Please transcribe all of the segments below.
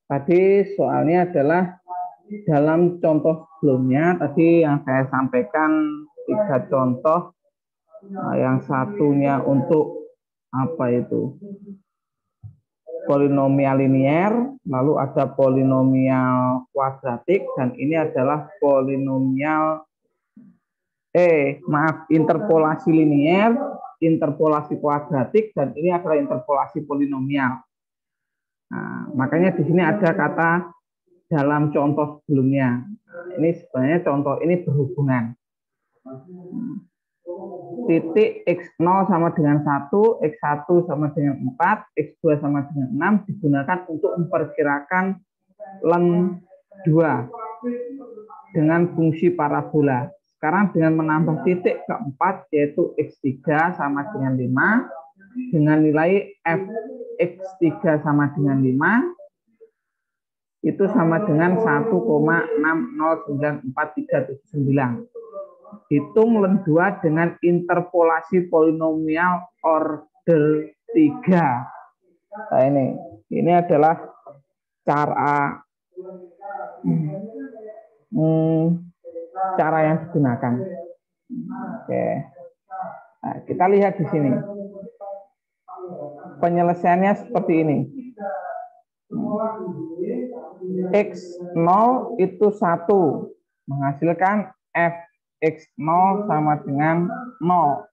Tadi soalnya adalah dalam contoh sebelumnya tadi yang saya sampaikan 3 contoh. Yang satunya untuk apa itu? Polinomial linier, lalu ada polinomial kuadratik, dan ini adalah polinomial interpolasi linier, interpolasi kuadratik, dan ini adalah interpolasi polinomial. Nah, makanya di sini ada kata dalam contoh sebelumnya. Ini sebenarnya contoh ini berhubungan. Titik X0 sama dengan 1, X1 sama dengan 4, X2 sama dengan 6 digunakan untuk memperkirakan len 2 dengan fungsi parabola. Sekarang dengan menambah titik keempat yaitu X3 sama dengan 5 dengan nilai f X3 sama dengan 5 itu sama dengan 1,609439. Hitung len 2 dengan interpolasi polinomial order 3. Nah, ini adalah cara yang digunakan. Oke. Nah, kita lihat di sini. Penyelesaiannya seperti ini. X0 itu 1 menghasilkan f X0 sama dengan 0.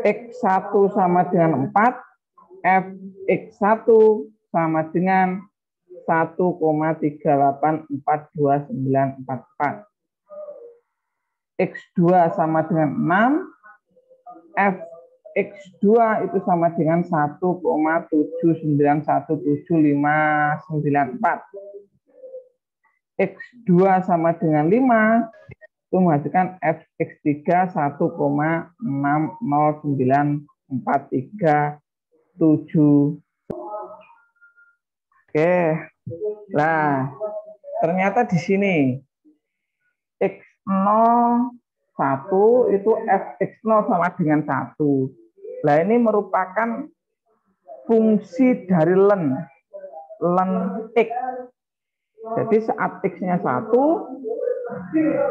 X1 sama dengan 4, f X1 sama dengan 1,384294. X2 sama dengan 6, f X2 itu sama dengan 1,7917594. X2 sama dengan 5 itu menghasilkan f X3 1,609437. Oke. Nah, ternyata di sini X0 1 itu f X0 sama dengan 1. Nah, ini merupakan fungsi dari len X. Jadi saat X-nya 1,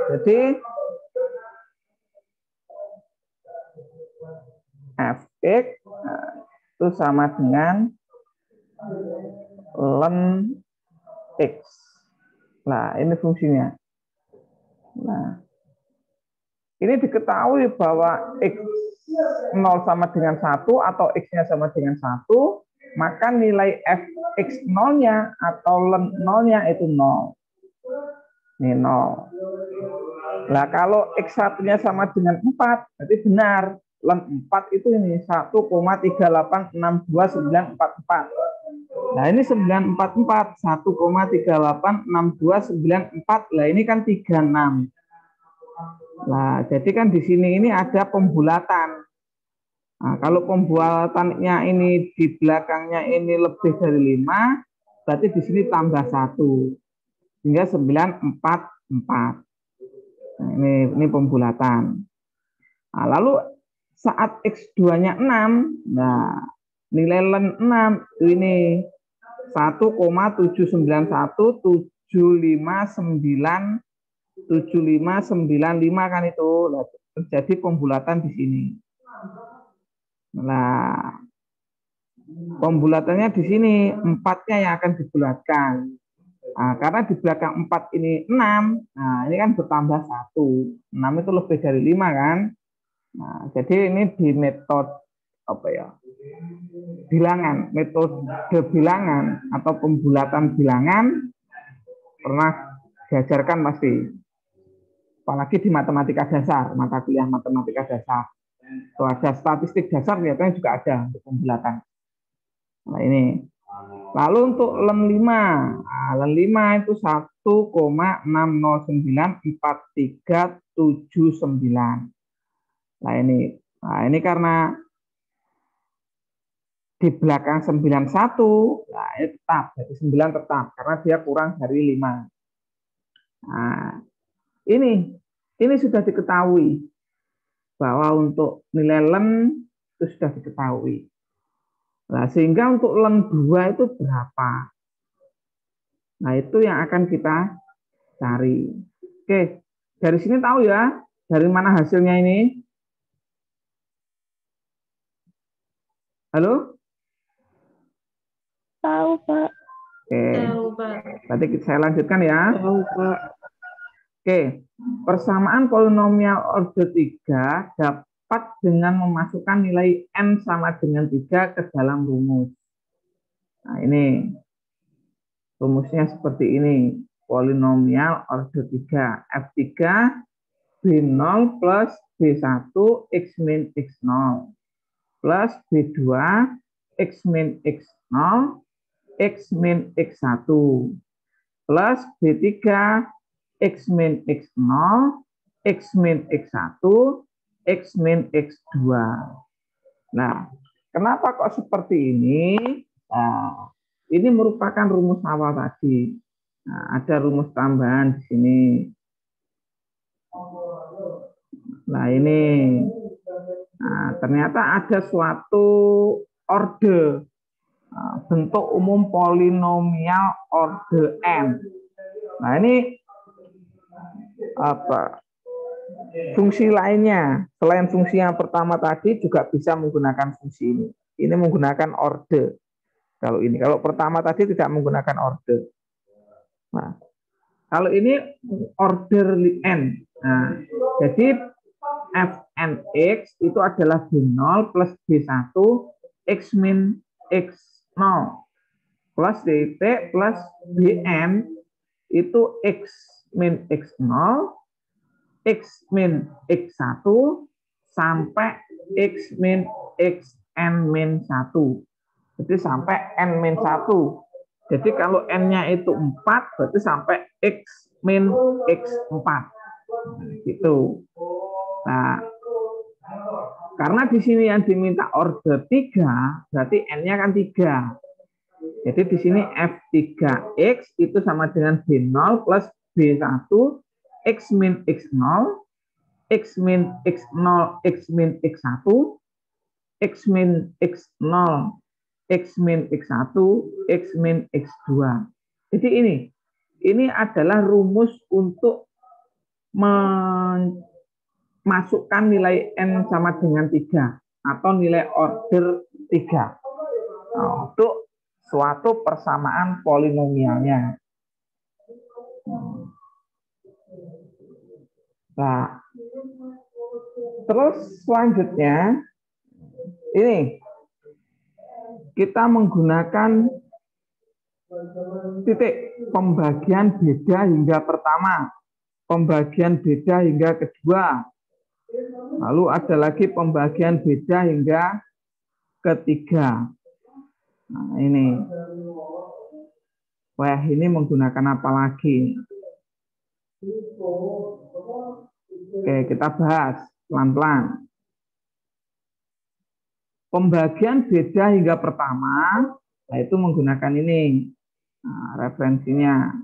jadi Fx itu sama dengan len X. Nah, ini fungsinya. Nah, ini diketahui bahwa X0 sama dengan 1 atau X-nya sama dengan 1, maka nilai f X0-nya atau len 0-nya itu 0. Ini 0. Nah, kalau X1-nya sama dengan 4, berarti benar. Len 4 itu ini 1,3862944. Nah, ini 944, 1,3862944. Nah, ini kan 36. Nah, jadi kan di sini ini ada pembulatan. Nah, kalau pembulatannya ini di belakangnya ini lebih dari 5, berarti di sini tambah 1. Hingga 944. Nah, ini pembulatan. Nah, lalu saat X2-nya 6, nah nilai len 6 ini 1,7917595 kan itu. Nah, terjadi pembulatan di sini. Nah, pembulatannya di sini 4-nya yang akan dibulatkan. Nah, karena di belakang 4 ini 6, nah ini kan bertambah 1. 6 itu lebih dari 5 kan. Nah, jadi ini di metode bilangan, metode bilangan atau pembulatan bilangan pernah diajarkan pasti. Apalagi di matematika dasar, mata kuliah matematika dasar. Kalau ada statistik dasar biasanya juga ada untuk pembulatan. Nah, ini. Lalu untuk len 5, nah, len 5 itu 1,6094379. Nah, ini karena di belakang 91, nah ini tetap, jadi 9 tetap karena dia kurang dari 5. Nah, ini sudah diketahui bahwa untuk nilai len itu sudah diketahui. Nah, sehingga untuk len 2 itu berapa? Nah, itu yang akan kita cari. Oke, dari sini tahu ya, dari mana hasilnya ini? Halo? Tahu, Pak. Oke, Tahu, Pak. berarti saya lanjutkan ya. Tahu, Pak. Oke, persamaan polinomial order 3 dapat dengan memasukkan nilai n sama dengan 3 ke dalam rumus. Nah, ini rumusnya seperti ini. Polinomial order 3. F3 B0 plus B1 X min X0 plus B2 X min X0 X min X1 plus B3 X min X0 X min X1 X min X2. Nah, kenapa kok seperti ini? Nah, ini merupakan rumus awal tadi. Nah, ada rumus tambahan di sini. Nah, ini. Nah, ternyata ada suatu orde. Nah, bentuk umum polinomial orde n. Nah, ini apa? Fungsi lainnya selain fungsi yang pertama tadi juga bisa menggunakan fungsi ini. Ini menggunakan orde. Kalau pertama tadi tidak menggunakan orde. Nah, kalau ini order n. Nah, jadi fnx itu adalah b0 plus b1 x min x0 plus dt plus bn itu x min x0 X min X1 sampai X min Xn min 1. Jadi sampai N min 1. Jadi kalau N-nya itu 4, berarti sampai X min X4. Gitu. Nah, karena di sini yang diminta order 3, berarti N-nya kan 3. Jadi di sini F3X itu sama dengan B0 plus B1 X min X0, X min X0, X min X1, X min X0, X min X1, X min X2. Jadi ini adalah rumus untuk memasukkan nilai N sama dengan 3 atau nilai order 3 untuk suatu persamaan polinomialnya. Nah, terus selanjutnya ini kita menggunakan titik pembagian beda hingga pertama, pembagian beda hingga kedua, lalu ada lagi pembagian beda hingga ketiga. Nah, ini, wah ini menggunakan apa lagi? Oke, kita bahas pelan-pelan. Pembagian beda hingga pertama, yaitu menggunakan ini. Nah, referensinya.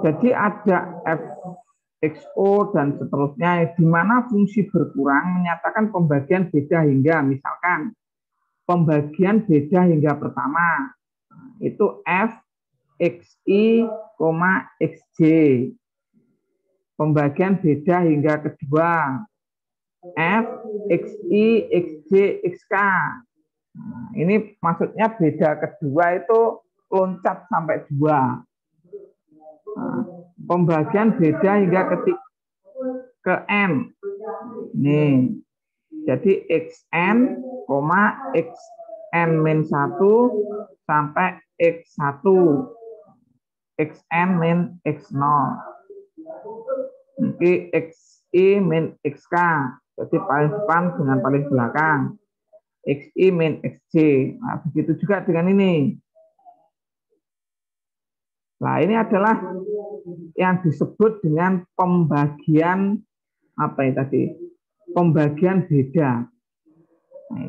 Jadi ada fxo dan seterusnya, di mana fungsi berkurang menyatakan pembagian beda hingga, misalkan pembagian beda hingga pertama, itu f xi, xj. Pembagian beda hingga kedua, f xi, xj, xk. Nah, ini maksudnya beda kedua itu loncat sampai 2. Nah, pembagian beda hingga ke n. Nih, jadi xn, xn min 1 sampai x1. Xn min x0. Ini xi min xk. Jadi paling depan dengan paling belakang. Xi min xj. Nah, begitu juga dengan ini. Nah, ini adalah yang disebut dengan pembagian apa ya tadi? Pembagian beda. Nah,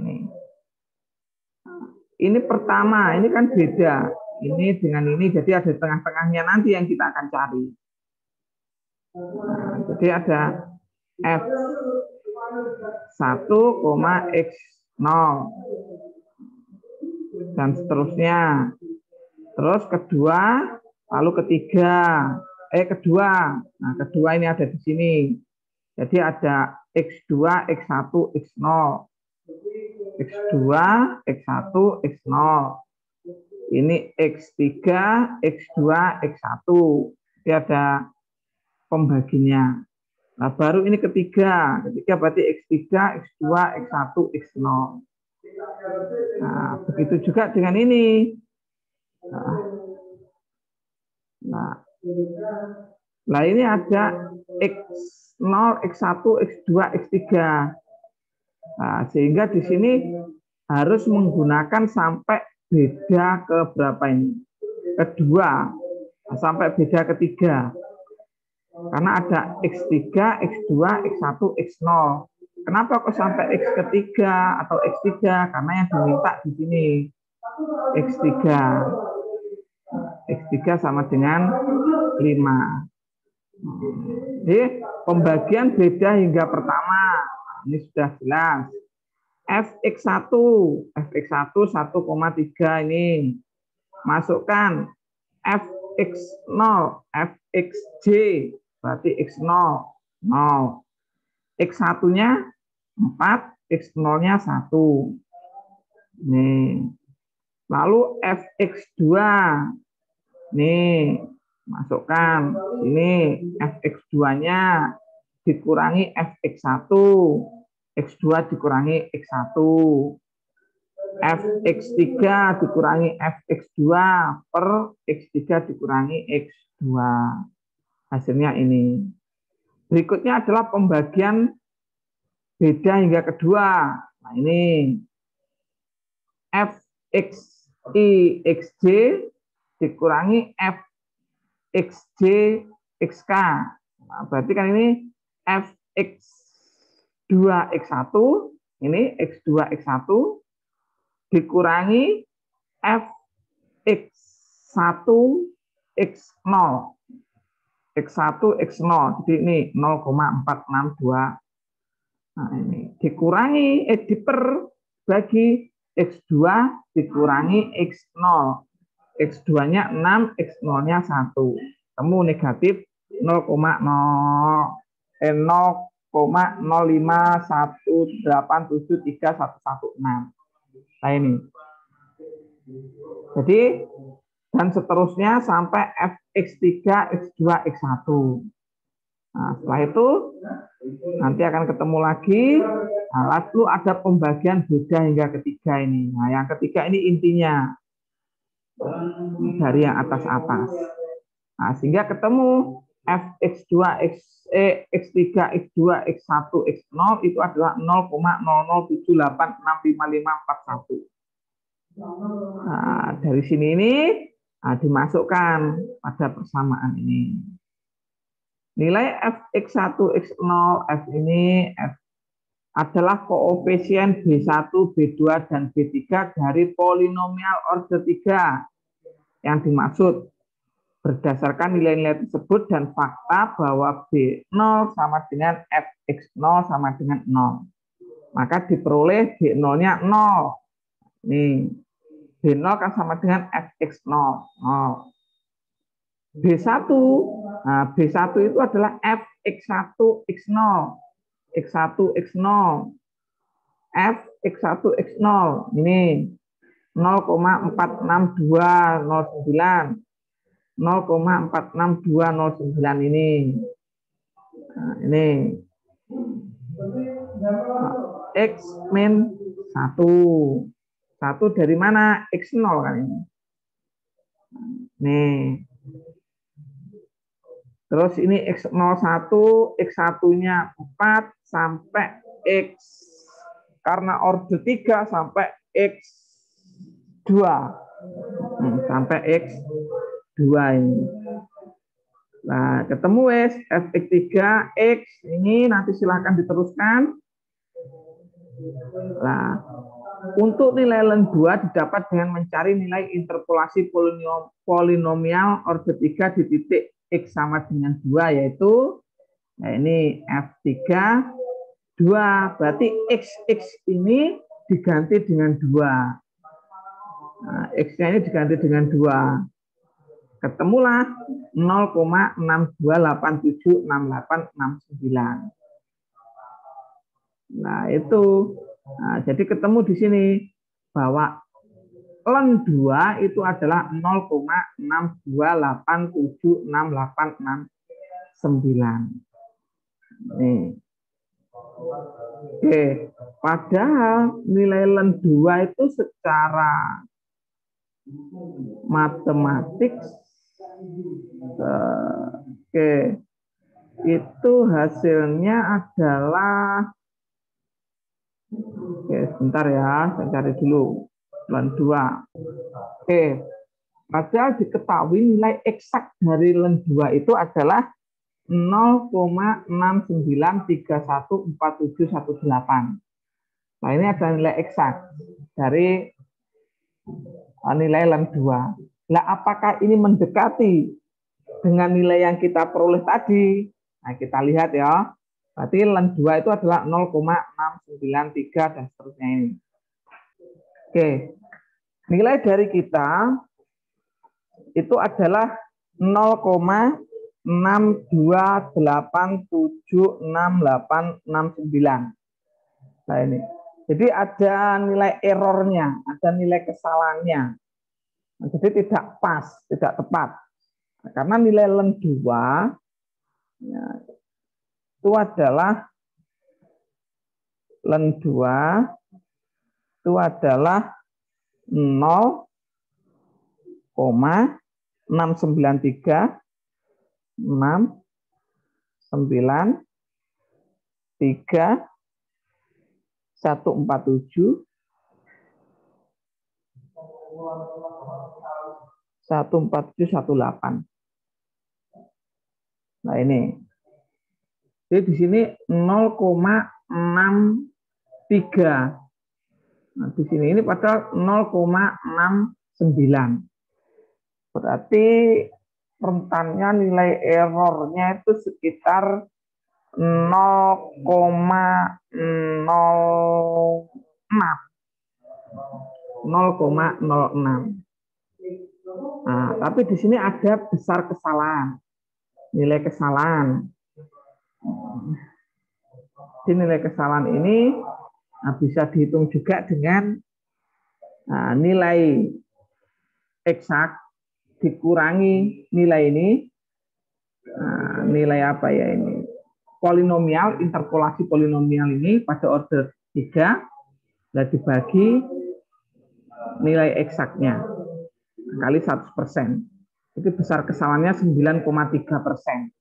ini pertama, ini kan beda. Ini dengan ini, jadi ada tengah-tengahnya nanti yang kita akan cari. Nah, jadi ada f 1,x0 dan seterusnya. Terus kedua, lalu ketiga, kedua. Nah, kedua ini ada di sini. Jadi ada x2, x1, x0. x2, x1, x0. Ini x3, x2, x1. Jadi ada pembaginya. Nah, baru ini ketiga. Ketiga berarti x3, x2, x1, x0. Nah, begitu juga dengan ini. Nah, ini ada x0, x1, x2, x3. Nah, sehingga di sini harus menggunakan sampai beda ke berapa ini? Kedua, sampai beda ketiga. Karena ada x3, x2, x1, x0. Kenapa kok sampai x ketiga atau x3? Karena yang diminta di sini x3. X3 sama dengan 5. Jadi pembagian beda hingga pertama. Ini sudah jelas. Fx1, Fx1 1,3 ini. Masukkan Fx0, Fxj, berarti x0, 0. X1-nya 4, X0-nya 1. Nih. Lalu Fx2. Nih, masukkan ini Fx2-nya dikurangi Fx1. X2 dikurangi X1. Fx3 dikurangi Fx2 per X3 dikurangi X2. Hasilnya ini. Berikutnya adalah pembagian beda hingga kedua. Nah, ini Fxi Xj dikurangi Fxj Xk. Nah, berarti kan ini Fx2 X1, ini X2 X1 dikurangi Fx1 X0. X1 X0. Jadi ini 0,462. Nah, ini dikurangi diperbagi X2 dikurangi X0. X2-nya 6, X0-nya 1. Temu negatif 0,00518731116. Nah, ini. Jadi dan seterusnya sampai Fx3, X2, X1. Nah, setelah itu nanti akan ketemu lagi. Nah, lalu ada pembagian beda hingga ketiga ini. Nah, yang ketiga ini intinya dari yang atas-atas. Nah, sehingga ketemu Fx2, X3, X2, X1, X0 itu adalah 0,0078655541. Nah, dari sini ini dimasukkan pada persamaan ini. Nilai Fx1, X0, F ini F adalah koefisien B1, B2, dan B3 dari polinomial order 3 yang dimaksud berdasarkan nilai-nilai tersebut dan fakta bahwa B0 sama dengan Fx0 sama dengan 0. Maka diperoleh B0-nya 0. Nih, B0 kan sama dengan Fx0. 0. B1, nah B1 itu adalah Fx1, X0. X1, X0. Fx1, X0. Ini 0,46209. 0,46209 ini. Nah, ini. X min 1. 1 dari mana? X0 kan ini. Nih. Terus ini X01, X1-nya 4 sampai X. Karena order 3 sampai X2. Sampai X2 ini. Nah, ketemu wes Fx3, X. Ini nanti silahkan diteruskan. Nah, untuk nilai ln 2 didapat dengan mencari nilai interpolasi polinomial order 3 di titik X sama dengan 2, yaitu, nah ini F3 2. Berarti X ini diganti dengan 2. Nah, X-nya ini diganti dengan 2. Ketemulah 0,62876869. Nah, itu. Nah, jadi ketemu di sini bahwa ln 2 itu adalah 0,62876869. Nih. Oke, padahal nilai ln 2 itu secara matematik itu hasilnya adalah, sebentar ya, saya cari dulu ln 2. Padahal diketahui nilai eksak dari ln 2 itu adalah 0,69314718. Nah, ini ada nilai eksak dari nilai ln 2. Nah, apakah ini mendekati dengan nilai yang kita peroleh tadi? Nah, kita lihat ya. Berarti ln 2 itu adalah 0,693 dan seterusnya ini. Oke. Nilai dari kita itu adalah 0,62876869. Nah, ini. Jadi ada nilai errornya, ada nilai kesalahannya. Nah, jadi tidak pas, tidak tepat. Nah, karena nilai ln 2 ya, itu adalah ln 2 itu adalah 0,693693 147 14718. Nah, ini. Jadi di sini 0,63. Nah, di sini ini padahal 0,69. Berarti rentannya nilai errornya itu sekitar 0,06. Nah, tapi di sini ada besar kesalahan, nilai kesalahan. Di nilai kesalahan ini bisa dihitung juga dengan nilai eksak dikurangi nilai ini. Nilai apa ya ini? Polinomial, interpolasi polinomial ini pada order 3 dan dibagi nilai eksaknya kali 100%. Itu besar kesalahannya 9,3%.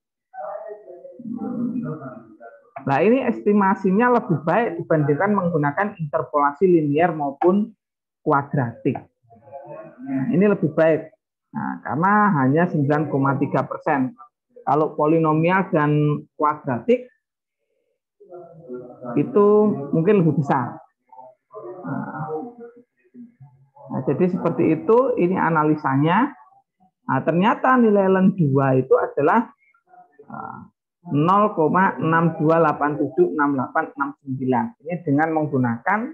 Nah, ini estimasinya lebih baik dibandingkan menggunakan interpolasi linear maupun kuadratik. Ini lebih baik. Nah, karena hanya 9,3%. Kalau polinomial dan kuadratik itu mungkin lebih besar. Nah, jadi seperti itu, ini analisanya. Nah, ternyata nilai ln 2 itu adalah 0,62876869. Ini dengan menggunakan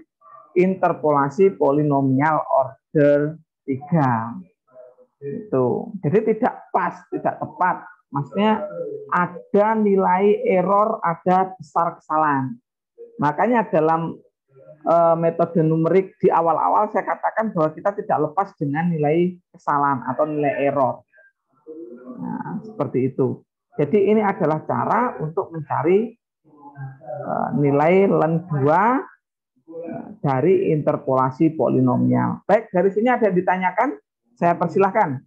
interpolasi polinomial order 3. Itu. Jadi tidak pas, tidak tepat. Maksudnya ada nilai error, ada besar kesalahan. Makanya dalam metode numerik di awal-awal saya katakan bahwa kita tidak lepas dengan nilai kesalahan atau nilai error. Nah, seperti itu. Jadi ini adalah cara untuk mencari nilai ln 2 dari interpolasi polinomial. Baik, dari sini ada yang ditanyakan? Saya persilahkan.